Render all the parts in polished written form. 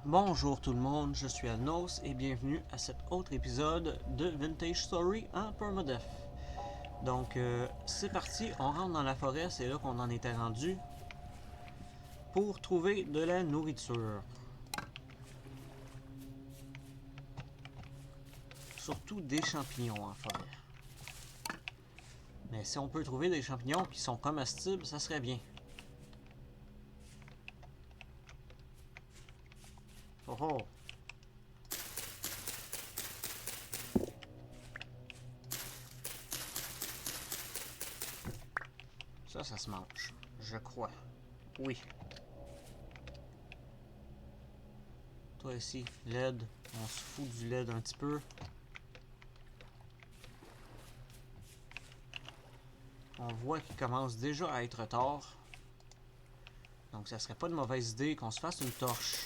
Bonjour tout le monde, je suis Alnos et bienvenue à cet autre épisode de Vintage Story en Permadeath. Donc c'est parti, on rentre dans la forêt, c'est là qu'on en était rendu pour trouver de la nourriture. Surtout des champignons en forêt. Mais si on peut trouver des champignons qui sont comestibles, ça serait bien. Oh oh! Ça se mange, je crois. Oui. Toi ici, LED, on se fout du LED un petit peu. On voit qu'il commence déjà à être tard. Donc ça serait pas une mauvaise idée qu'on se fasse une torche.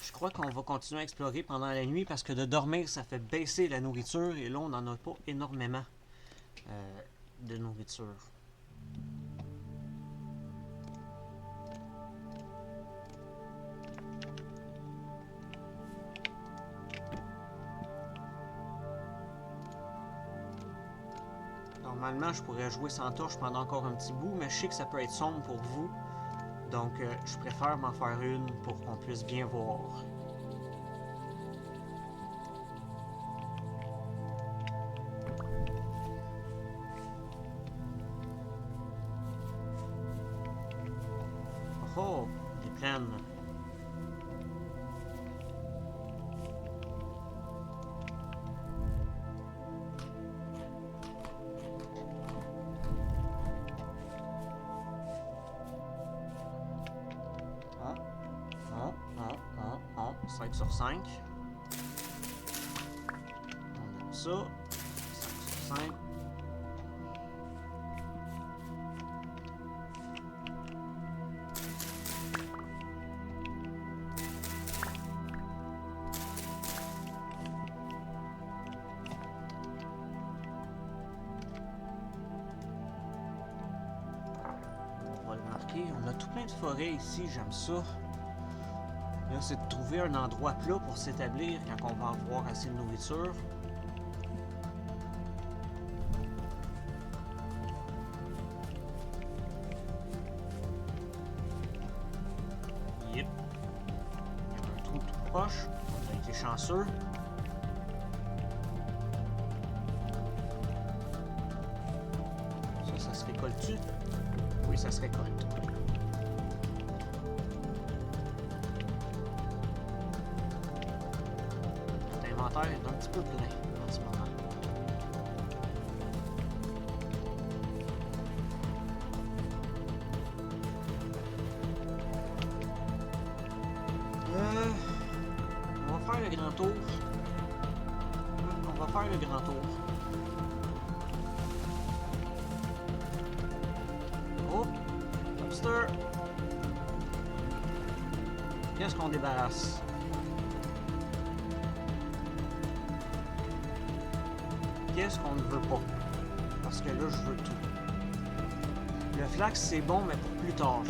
Je crois qu'on va continuer à explorer pendant la nuit parce que de dormir ça fait baisser la nourriture et là on n'en a pas énormément de nourriture. Normalement, je pourrais jouer sans torche pendant encore un petit bout, mais je sais que ça peut être sombre pour vous. Donc, je préfère m'en faire une pour qu'on puisse bien voir. Oh oh! Des plaines. Oh, oh, oh, oh, 5 sur 5. On aime ça. 5 sur 5. On va le marquer. On a tout plein de forêts ici, j'aime ça. Là, c'est de trouver un endroit plat pour s'établir quand on va avoir assez de nourriture. Yep. Il y a un trou tout proche. On a été chanceux. Ça se récolte-tu? Oui, ça se récolte. Notre inventaire est un petit peu plein en ce moment. On va faire le grand tour. On va faire le grand tour. Oh! Lobster! Qu'est-ce qu'on débarrasse? Qu'est-ce qu'on ne veut pas? Parce que là, je veux tout. Le flax, c'est bon, mais pour plus tard.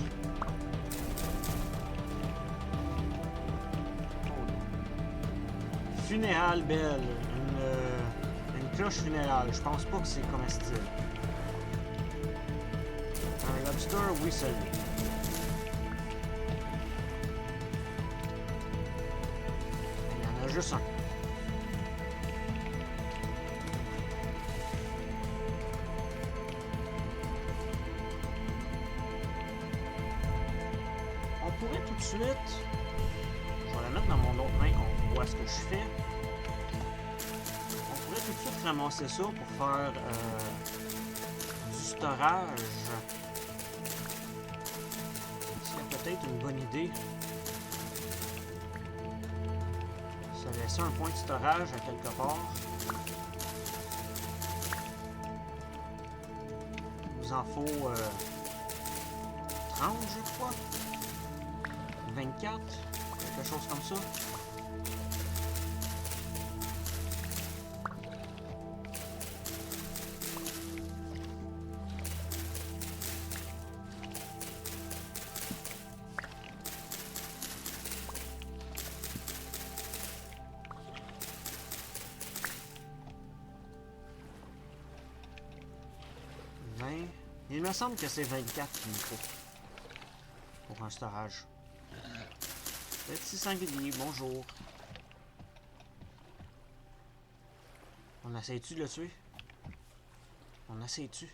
Funéral belle. Une cloche funérale. Je pense pas que c'est comestible. Un lobster, oui, celui. Il y en a juste un. On pourrait tout de suite... Je vais la mettre dans mon autre main qu'on voit ce que je fais. On pourrait tout de suite ramasser ça pour faire du storage. C'est peut-être une bonne idée. Se laisser un point de storage à quelque part. Il nous en faut 30, je crois. 24, quelque chose comme ça. 20. Il me semble que c'est 24 qu'il me faut. Pour un storage. Petit sanglier, bonjour. On essaie-tu de le tuer? On essaie-tu?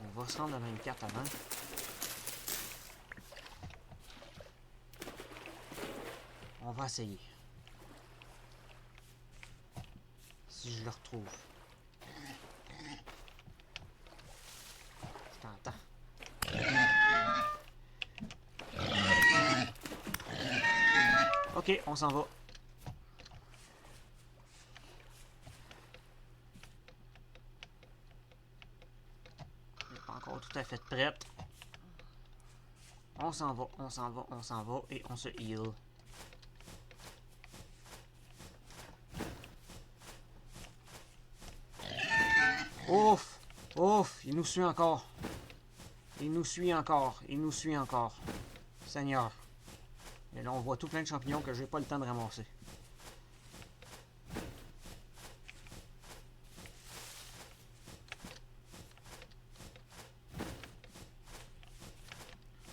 On va se rendre à 24 avant. On va essayer. Si je le retrouve. Je t'entends. Ok, on s'en va. On n'est pas encore tout à fait prête. On s'en va, on s'en va, on s'en va et on se heal. Ouf! Ouf! Il nous suit encore. Il nous suit encore. Il nous suit encore. Seigneur. Et là, on voit tout plein de champignons que j'ai pas le temps de ramasser.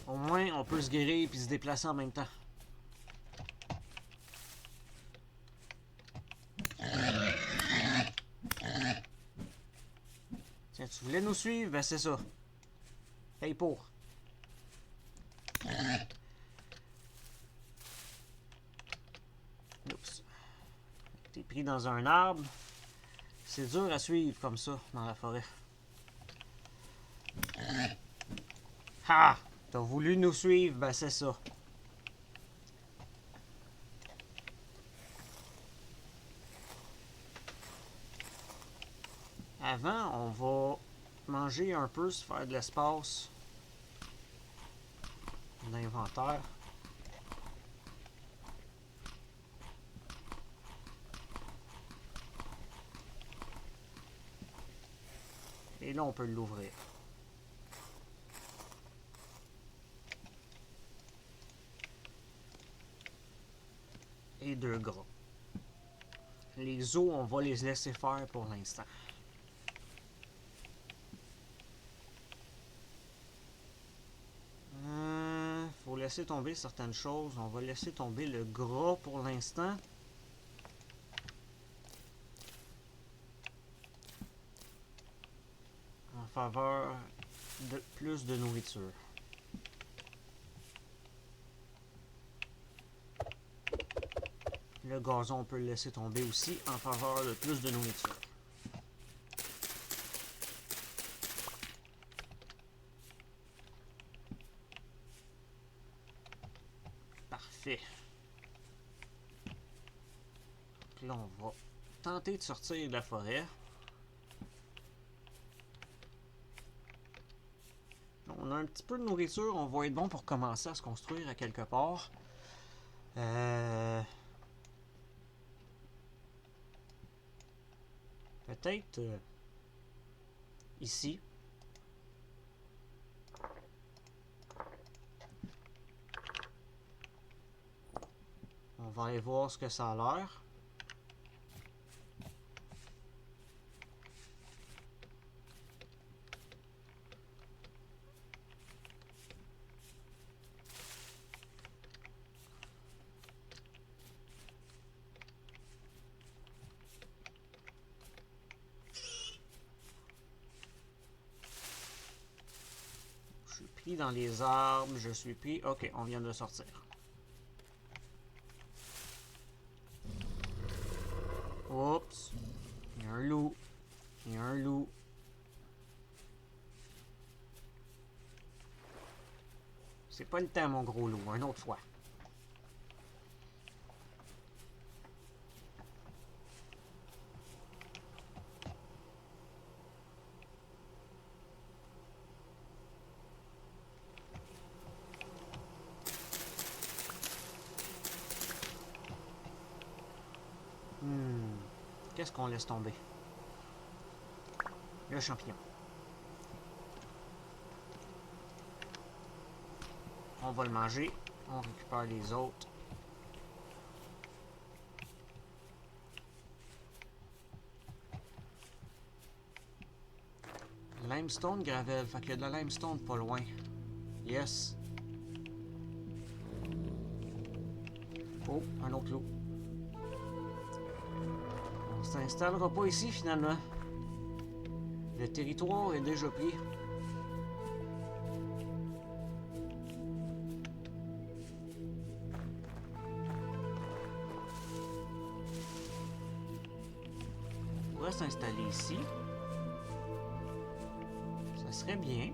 Au moins, on peut se guérir et se déplacer en même temps. Tiens, tu voulais nous suivre? Ben c'est ça. Paye pour. Oups. T'es pris dans un arbre. C'est dur à suivre comme ça dans la forêt. Ha! T'as voulu nous suivre? Ben c'est ça. Avant, on va manger un peu, se faire de l'espace d'inventaire. Et là, on peut l'ouvrir. Et 2 gras. Les os, on va les laisser faire pour l'instant. Faut laisser tomber certaines choses. On va laisser tomber le gras pour l'instant. En faveur de plus de nourriture. Le gazon, on peut le laisser tomber aussi en faveur de plus de nourriture. Parfait. Donc là, on va tenter de sortir de la forêt. On a un petit peu de nourriture, on va être bon pour commencer à se construire à quelque part. Peut-être ici. On va aller voir ce que ça a l'air. Je suis pris dans les arbres, je suis pris... Ok, on vient de sortir. Oups. Il y a un loup. Il y a un loup. C'est pas le temps, mon gros loup. Une autre fois. Qu'est-ce qu'on laisse tomber? Le champignon. On va le manger. On récupère les autres. Limestone gravel. Fait qu'il y a de la limestone pas loin. Yes. Oh, un autre lot. On s'installera pas ici finalement. Le territoire est déjà pris. On pourrait s'installer ici. Ça serait bien.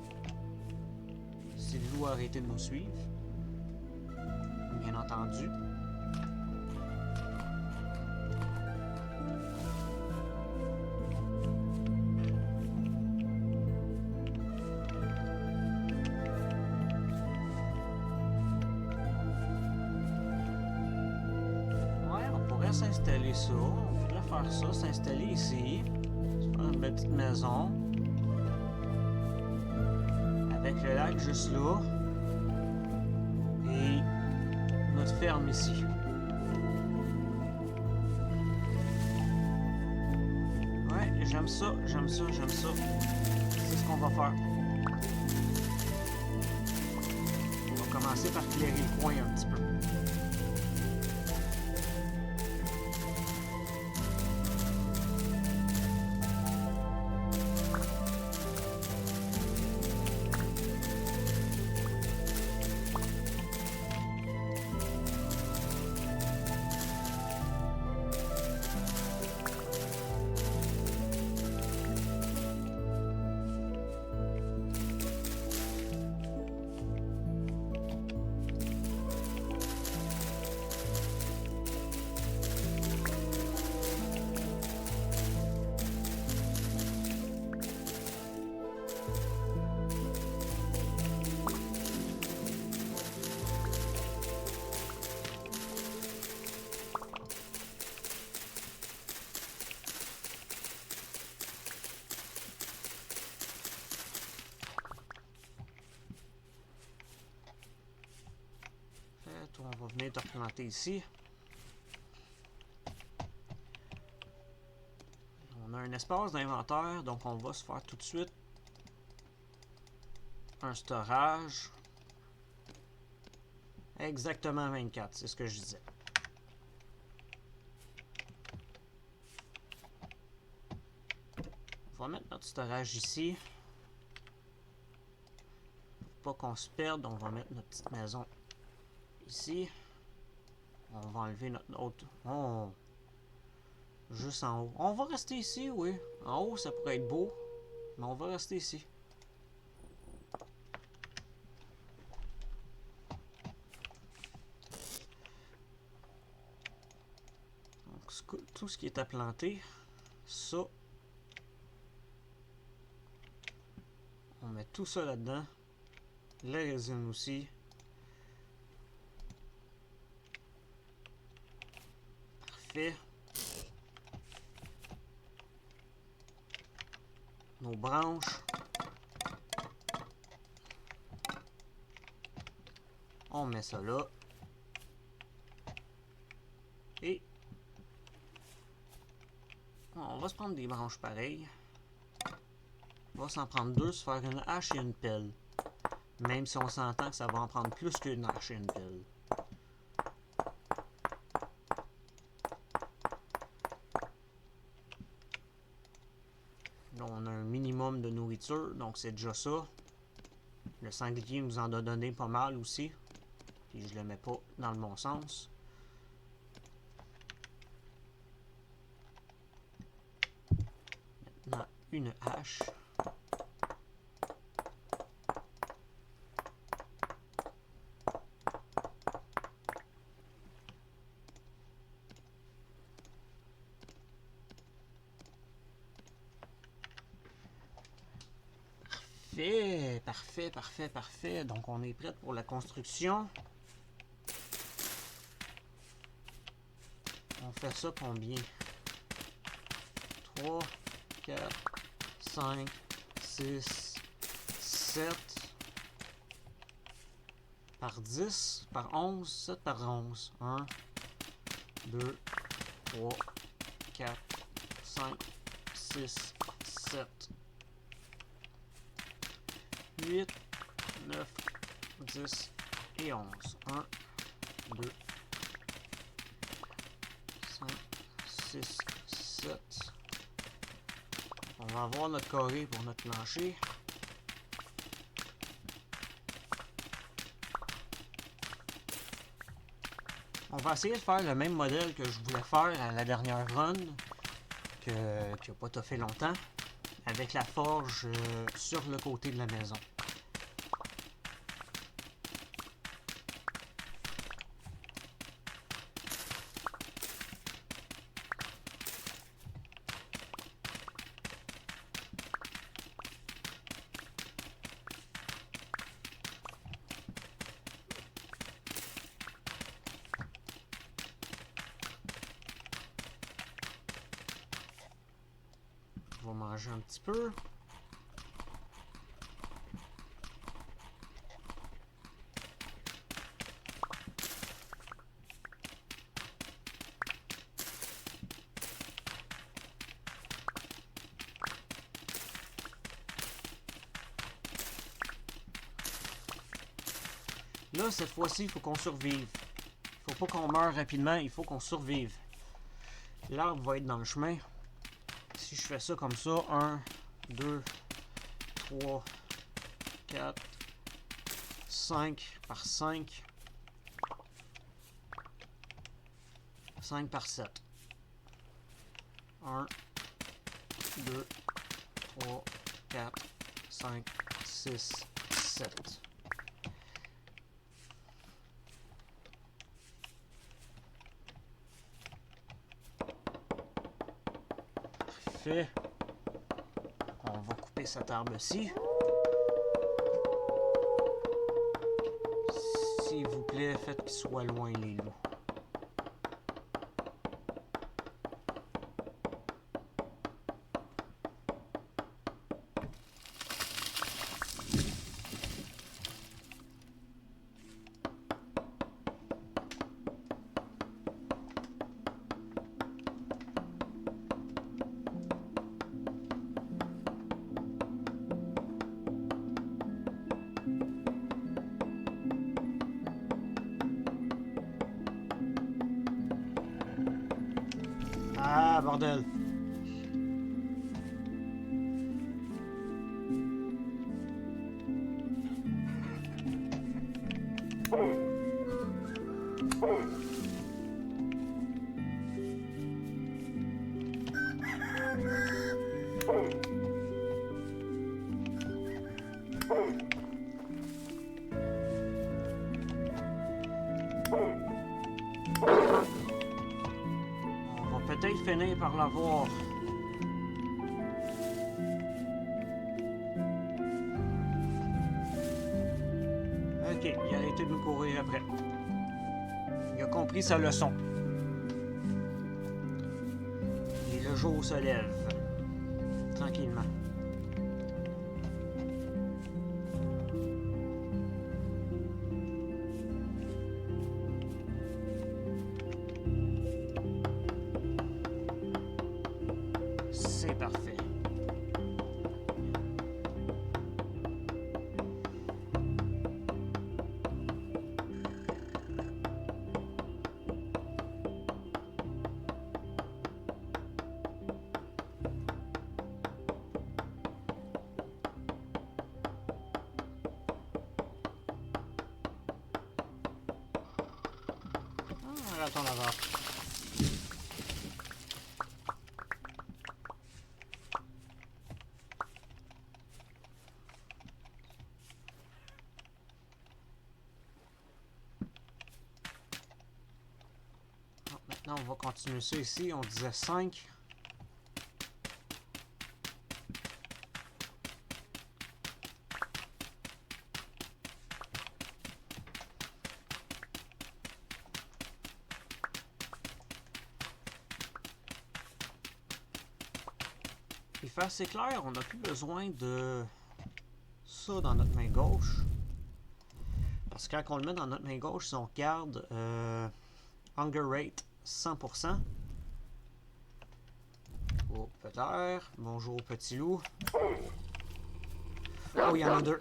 Si le loup a arrêté de nous suivre. Bien entendu. S'installer ça, on pourrait faire ça, s'installer ici, se faire une petite maison avec le lac juste là et notre ferme ici. Ouais, j'aime ça, j'aime ça, j'aime ça. C'est ce qu'on va faire. On va commencer par clairer le coin un petit peu. On va venir te replanter ici. On a un espace d'inventaire, donc on va se faire tout de suite un storage. Exactement 24, c'est ce que je disais. On va mettre notre storage ici. Pour pas qu'on se perde, on va mettre notre petite maison ici. On va enlever notre autre. Oh. Juste en haut. On va rester ici, oui. En haut, ça pourrait être beau. Mais on va rester ici. Donc, tout ce qui est à planter, ça, on met tout ça là-dedans. La résine aussi. Parfait. Nos branches. On met ça là. Et on va se prendre des branches pareilles. On va s'en prendre deux, se faire une hache et une pelle. Même si on s'entend que ça va en prendre plus qu'une hache et une pelle. Là, on a un minimum de nourriture, donc c'est déjà ça. Le sanglier nous en a donné pas mal aussi. Puis je le mets pas dans le bon sens. Maintenant, une hache. Parfait, parfait, parfait, parfait. Donc on est prêt pour la construction. On fait ça combien? 3, 4, 5, 6, 7 par 10, par 11, 7 par 11. 1, 2, 3, 4, 5, 6, 7. 8, 9, 10 et 11. 1, 2, 5, 6, 7. On va avoir notre carré pour notre plancher. On va essayer de faire le même modèle que je voulais faire à la dernière run, qui n'a pas fait longtemps, avec la forge sur le côté de la maison. On va manger un petit peu. Là, cette fois-ci, il faut qu'on survive. Il faut pas qu'on meure rapidement, il faut qu'on survive. L'arbre va être dans le chemin. Si je fais ça comme ça, 1, 2, 3, 4, 5 par 5, 5 par 7. 1, 2, 3, 4, 5, 6, 7. Parfait. On va couper cet arbre-ci. S'il vous plaît, faites qu'il soit loin les loups. Ah, bordel! On va peut-être finir par l'avoir. Ok, il a arrêté de nous courir après. Il a compris sa leçon. Et le jour se lève. Tranquillement. C'est parfait. Ah, attends là-bas. Maintenant, on va continuer ça ici. On disait 5. Il fait assez clair, on n'a plus besoin de ça dans notre main gauche. Parce que quand on le met dans notre main gauche, si on regarde Hunger Rate 100%. Oh, peut-être. Bonjour, petit loup. Oh, il y en a deux.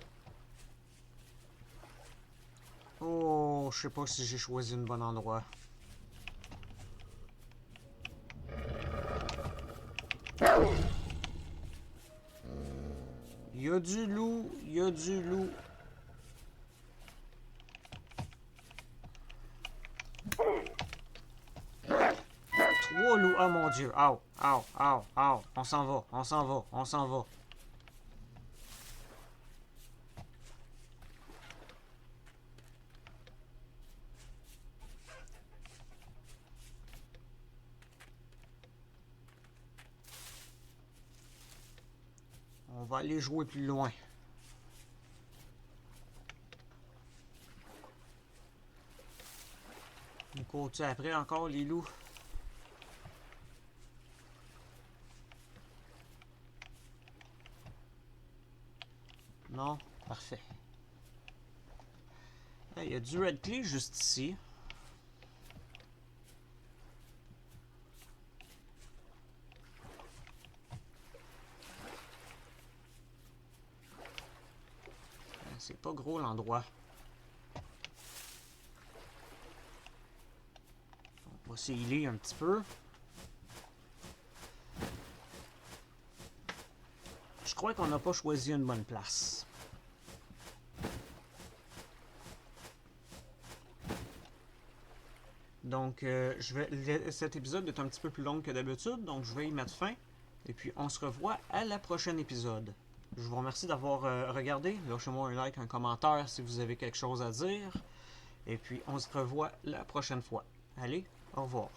Oh, je sais pas si j'ai choisi le bon endroit. Il y a du loup, il y a du loup. Trois loups, oh mon dieu. Ow, ow, ow, ow. On s'en va, on s'en va, on s'en va. On va aller jouer plus loin. On court-tu après encore les loups? Non? Parfait. Il y a du red clay juste ici. C'est pas gros l'endroit. On va s'healer un petit peu. Je crois qu'on n'a pas choisi une bonne place. Donc, cet épisode est un petit peu plus long que d'habitude, donc je vais y mettre fin. Et puis, on se revoit à la prochaine épisode. Je vous remercie d'avoir regardé. Lâchez-moi un like, un commentaire si vous avez quelque chose à dire. Et puis, on se revoit la prochaine fois. Allez, au revoir.